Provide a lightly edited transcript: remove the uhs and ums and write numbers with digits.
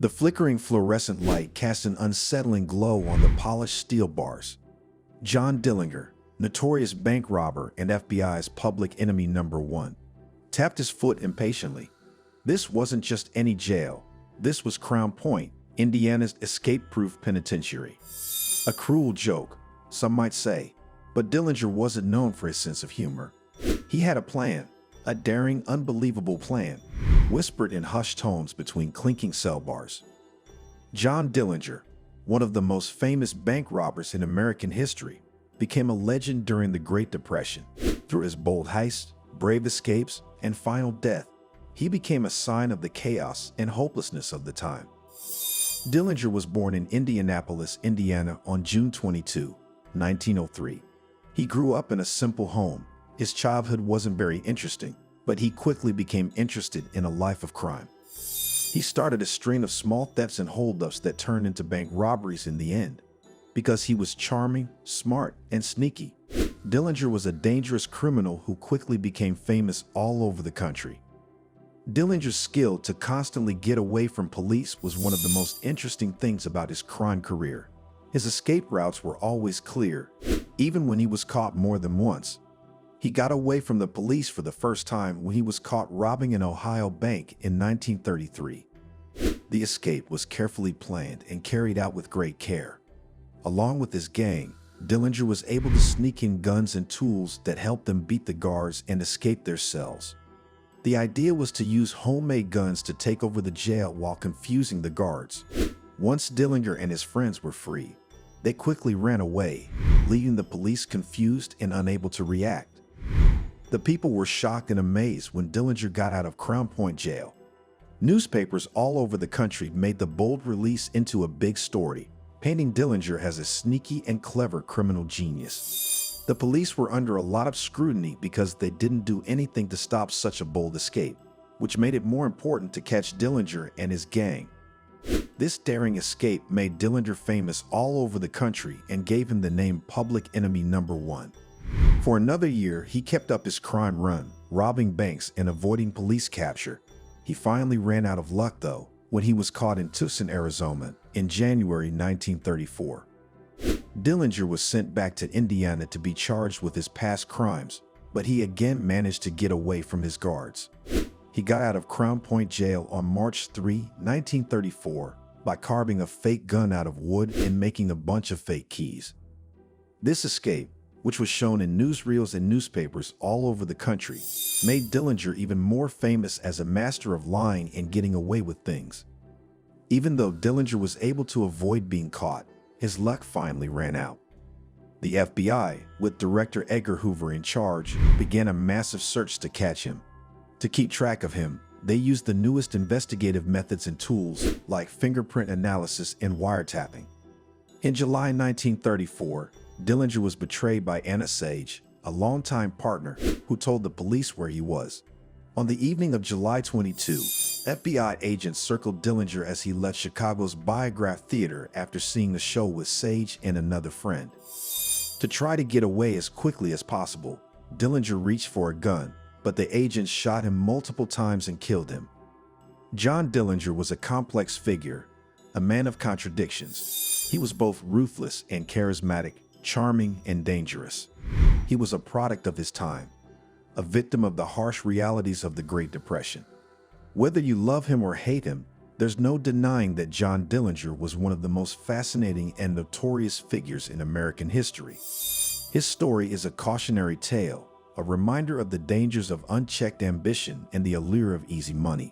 The flickering fluorescent light cast an unsettling glow on the polished steel bars. John Dillinger, notorious bank robber and FBI's public enemy #1, tapped his foot impatiently. This wasn't just any jail. This was Crown Point, Indiana's escape-proof penitentiary. A cruel joke, some might say, but Dillinger wasn't known for his sense of humor. He had a plan, a daring, unbelievable plan, whispered in hushed tones between clinking cell bars. John Dillinger, one of the most famous bank robbers in American history, became a legend during the Great Depression. Through his bold heists, brave escapes, and final death, he became a sign of the chaos and hopelessness of the time. Dillinger was born in Indianapolis, Indiana on June 22, 1903. He grew up in a simple home. His childhood wasn't very interesting, but he quickly became interested in a life of crime. He started a string of small thefts and holdups that turned into bank robberies in the end. Because he was charming, smart, and sneaky, Dillinger was a dangerous criminal who quickly became famous all over the country. Dillinger's skill to constantly get away from police was one of the most interesting things about his crime career. His escape routes were always clear, even when he was caught more than once. He got away from the police for the first time when he was caught robbing an Ohio bank in 1933. The escape was carefully planned and carried out with great care. Along with his gang, Dillinger was able to sneak in guns and tools that helped them beat the guards and escape their cells. The idea was to use homemade guns to take over the jail while confusing the guards. Once Dillinger and his friends were free, they quickly ran away, leaving the police confused and unable to react. The people were shocked and amazed when Dillinger got out of Crown Point jail. Newspapers all over the country made the bold release into a big story, painting Dillinger as a sneaky and clever criminal genius. The police were under a lot of scrutiny because they didn't do anything to stop such a bold escape, which made it more important to catch Dillinger and his gang. This daring escape made Dillinger famous all over the country and gave him the name Public Enemy #1. For another year, he kept up his crime run, robbing banks and avoiding police capture. He finally ran out of luck, though, when he was caught in Tucson, Arizona, in January 1934. Dillinger was sent back to Indiana to be charged with his past crimes, but he again managed to get away from his guards. He got out of Crown Point Jail on March 3, 1934, by carving a fake gun out of wood and making a bunch of fake keys. This escape, which was shown in newsreels and newspapers all over the country, made Dillinger even more famous as a master of lying and getting away with things. Even though Dillinger was able to avoid being caught, his luck finally ran out. The FBI, with Director Edgar Hoover in charge, began a massive search to catch him. To keep track of him, they used the newest investigative methods and tools like fingerprint analysis and wiretapping. In July 1934, Dillinger was betrayed by Anna Sage, a longtime partner, who told the police where he was. On the evening of July 22, FBI agents circled Dillinger as he left Chicago's Biograph Theater after seeing the show with Sage and another friend. To try to get away as quickly as possible, Dillinger reached for a gun, but the agents shot him multiple times and killed him. John Dillinger was a complex figure, a man of contradictions. He was both ruthless and charismatic, charming and dangerous. He was a product of his time, a victim of the harsh realities of the Great Depression. Whether you love him or hate him, there's no denying that John Dillinger was one of the most fascinating and notorious figures in American history. His story is a cautionary tale, a reminder of the dangers of unchecked ambition and the allure of easy money.